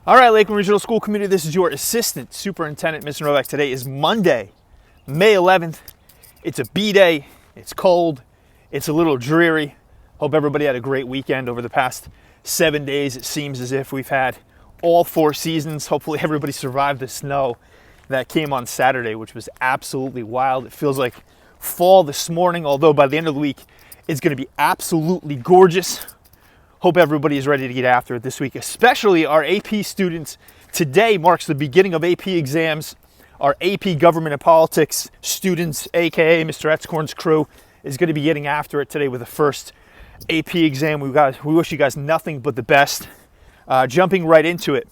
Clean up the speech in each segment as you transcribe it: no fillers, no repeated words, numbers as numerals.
All right, Lakeland Regional School Committee, this is your Assistant Superintendent, Mr. Novak. Today is Monday, May 11th. It's a B-Day. It's cold. It's a little dreary. Hope everybody had a great weekend over the past 7 days. It seems as if we've had all 4 seasons. Hopefully everybody survived the snow that came on Saturday, which was absolutely wild. It feels like fall this morning, although by the end of the week, it's going to be absolutely gorgeous. Hope everybody is ready to get after it this week, especially our AP students. Today marks the beginning of AP exams. Our AP Government and Politics students, aka Mr. Etzkorn's crew, is going to be getting after it today with the first AP exam. We wish you guys nothing but the best. Jumping right into it.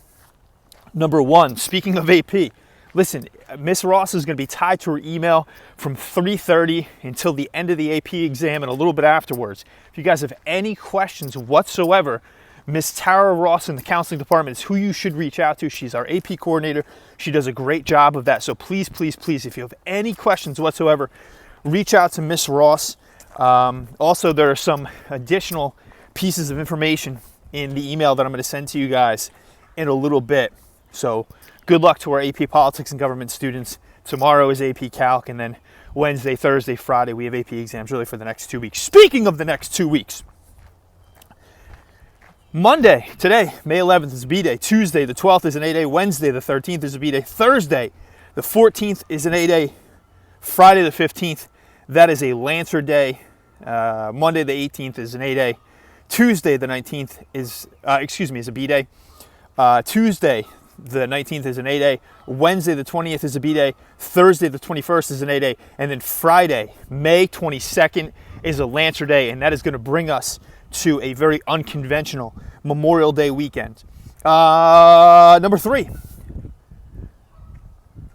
Number 1, speaking of AP, listen, Miss Ross is going to be tied to her email from 3:30 until the end of the AP exam and a little bit afterwards. If you guys have any questions whatsoever, Miss Tara Ross in the counseling department is who you should reach out to. She's our AP coordinator. She does a great job of that. So please, please, please, if you have any questions whatsoever, reach out to Miss Ross. Also, there are some additional pieces of information in the email that I'm going to send to you guys in a little bit. So good luck to our AP Politics and Government students. Tomorrow is AP Calc, and then Wednesday, Thursday, Friday, we have AP exams really for the next 2 weeks. Speaking of the next 2 weeks, Monday, today, May 11th is a B-Day. Tuesday, the 12th is an A-Day. Wednesday, the 13th is a B-Day. Thursday, the 14th is an A-Day. Friday, the 15th, that is a Lancer Day. Monday, the 18th is an A-Day. Tuesday, the 19th is a B-Day. Tuesday, the 19th is an A-Day. Wednesday, the 20th is a B-Day. Thursday, the 21st is an A-Day. And then Friday, May 22nd is a Lancer Day. And that is going to bring us to a very unconventional Memorial Day weekend. Number 3.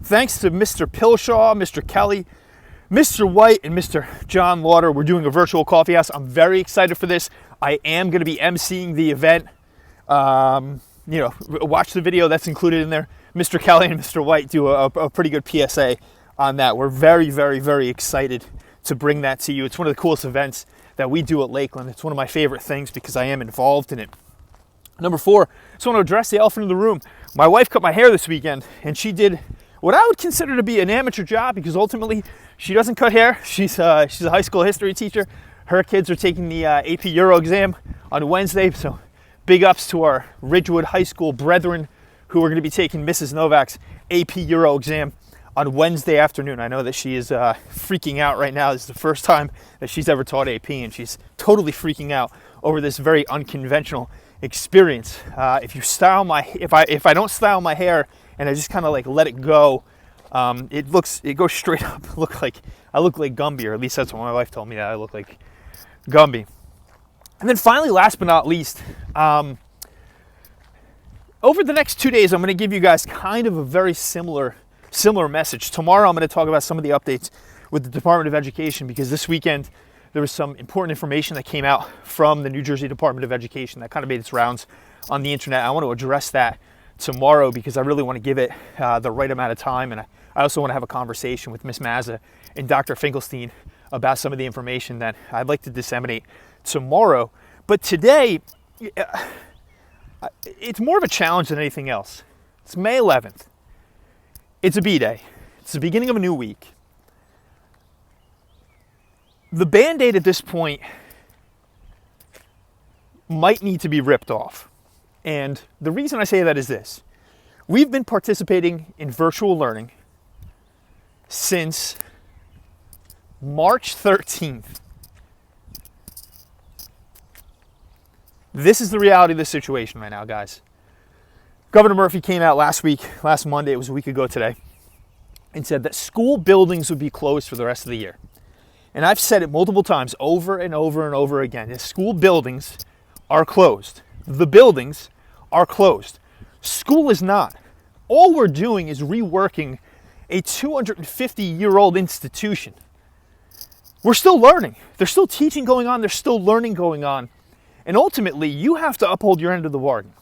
Thanks to Mr. Pilshaw, Mr. Kelly, Mr. White, and Mr. John Lauder, we're doing a virtual coffee house. I'm very excited for this. I am going to be emceeing the event. Watch the video that's included in there. Mr. Kelly and Mr. White do a pretty good PSA on that. We're very, very, very excited to bring that to you. It's one of the coolest events that we do at Lakeland. It's one of my favorite things because I am involved in it. Number 4, I just want to address the elephant in the room. My wife cut my hair this weekend, and she did what I would consider to be an amateur job because ultimately she doesn't cut hair. She's a high school history teacher. Her kids are taking the AP Euro exam on Wednesday, so big ups to our Ridgewood High School brethren who are going to be taking Mrs. Novak's AP Euro exam on Wednesday afternoon. I know that she is freaking out right now. This is the first time that she's ever taught AP, and she's totally freaking out over this very unconventional experience. If I don't style my hair and I just kind of like let it go, it goes straight up. I look like Gumby, or at least that's what my wife told me, that I look like Gumby. And then finally, last but not least, over the next 2 days, I'm going to give you guys kind of a very similar message. Tomorrow, I'm going to talk about some of the updates with the Department of Education because this weekend there was some important information that came out from the New Jersey Department of Education that kind of made its rounds on the internet. I want to address that tomorrow because I really want to give it the right amount of time, and I also want to have a conversation with Ms. Mazza and Dr. Finkelstein about some of the information that I'd like to disseminate tomorrow. But today, it's more of a challenge than anything else. It's May 11th. It's a B-Day. It's the beginning of a new week. The Band-Aid at this point might need to be ripped off. And the reason I say that is this. We've been participating in virtual learning since March 13th. This is the reality of the situation right now, guys. Governor Murphy came out last Monday, it was a week ago today, and said that school buildings would be closed for the rest of the year. And I've said it multiple times over and over and over again. The school buildings are closed. The buildings are closed. School is not. All we're doing is reworking a 250-year-old institution. We're still learning. There's still teaching going on. There's still learning going on. And ultimately, you have to uphold your end of the bargain.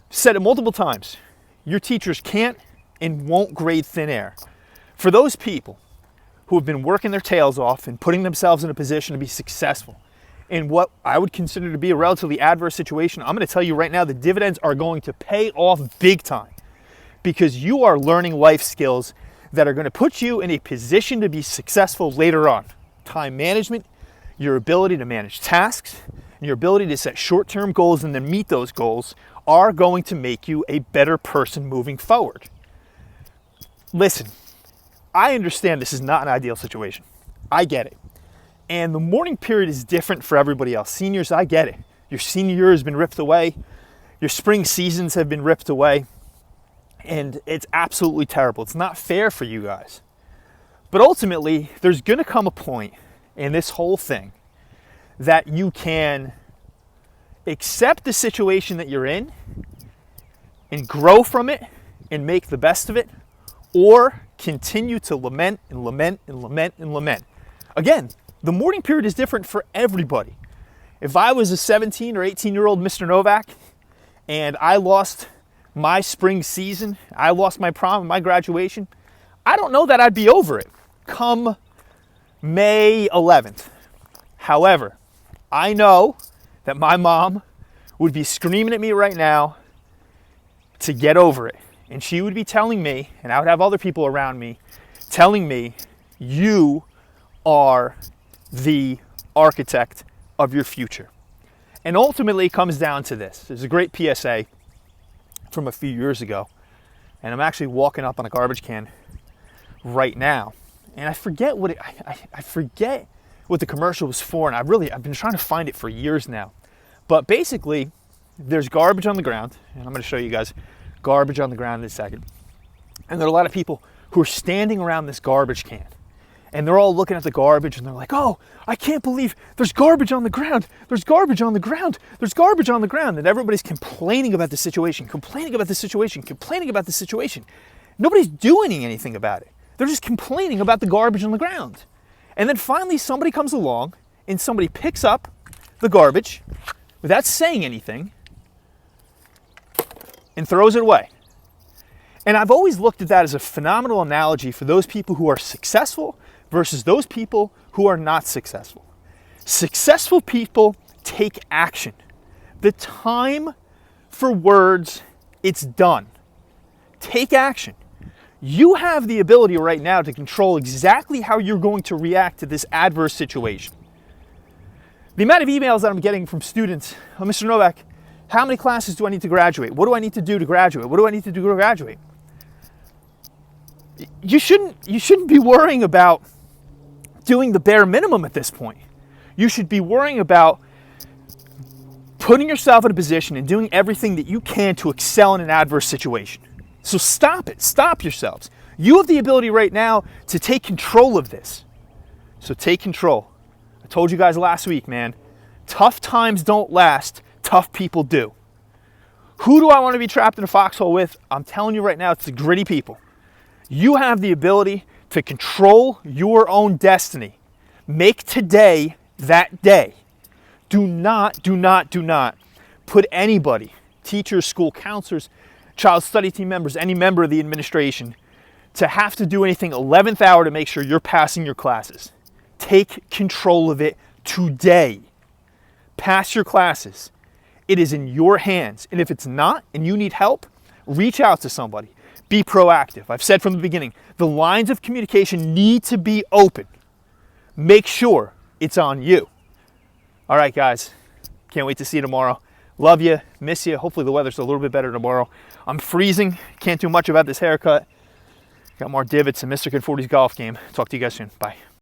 Said it multiple times. Your teachers can't and won't grade thin air. For those people who have been working their tails off and putting themselves in a position to be successful in what I would consider to be a relatively adverse situation, I'm going to tell you right now, the dividends are going to pay off big time, because you are learning life skills that are going to put you in a position to be successful later on. Time management, your ability to manage tasks, and your ability to set short-term goals and then meet those goals are going to make you a better person moving forward. Listen, I understand this is not an ideal situation. I get it. And the mourning period is different for everybody else. Seniors, I get it. Your senior year has been ripped away. Your spring seasons have been ripped away. And it's absolutely terrible. It's not fair for you guys. But ultimately, there's going to come a point in this whole thing that you can accept the situation that you're in and grow from it and make the best of it, or continue to lament and lament and lament and lament. Again, the mourning period is different for everybody. If I was a 17 or 18-year-old Mr. Novak and I lost my spring season, I lost my prom, my graduation, I don't know that I'd be over it come May 11th. However, I know that my mom would be screaming at me right now to get over it. And she would be telling me, and I would have other people around me telling me, you are the architect of your future. And ultimately it comes down to this. There's a great PSA from a few years ago, and I'm actually walking up on a garbage can right now, and I forget what I forget what the commercial was for, and I've been trying to find it for years now. But basically, there's garbage on the ground, and I'm going to show you guys garbage on the ground in a second. And there are a lot of people who are standing around this garbage can, and they're all looking at the garbage, and they're like, oh, I can't believe there's garbage on the ground. There's garbage on the ground. There's garbage on the ground. And everybody's complaining about the situation, complaining about the situation, complaining about the situation. Nobody's doing anything about it. They're just complaining about the garbage on the ground. And then finally somebody comes along and somebody picks up the garbage without saying anything and throws it away. And I've always looked at that as a phenomenal analogy for those people who are successful versus those people who are not successful. Successful people take action. The time for words, it's done. Take action. You have the ability right now to control exactly how you're going to react to this adverse situation. The amount of emails that I'm getting from students, oh, Mr. Novak, how many classes do I need to graduate? What do I need to do to graduate? What do I need to do to graduate? You shouldn't be worrying about doing the bare minimum at this point. You should be worrying about putting yourself in a position and doing everything that you can to excel in an adverse situation. So stop it. Stop yourselves. You have the ability right now to take control of this. So take control. I told you guys last week, man, tough times don't last. Tough people do. Who do I want to be trapped in a foxhole with? I'm telling you right now, it's the gritty people. You have the ability to control your own destiny. Make today that day. Do not put anybody, teachers, school counselors, child study team members, any member of the administration, to have to do anything 11th hour to make sure you're passing your classes. Take control of it today. Pass your classes. It is in your hands. And if it's not, and you need help, reach out to somebody. Be proactive. I've said from the beginning, the lines of communication need to be open. Make sure it's on you. All right, guys. Can't wait to see you tomorrow. Love you. Miss you. Hopefully the weather's a little bit better tomorrow. I'm freezing. Can't do much about this haircut. Got more divots in Mr. Good 40's golf game. Talk to you guys soon. Bye.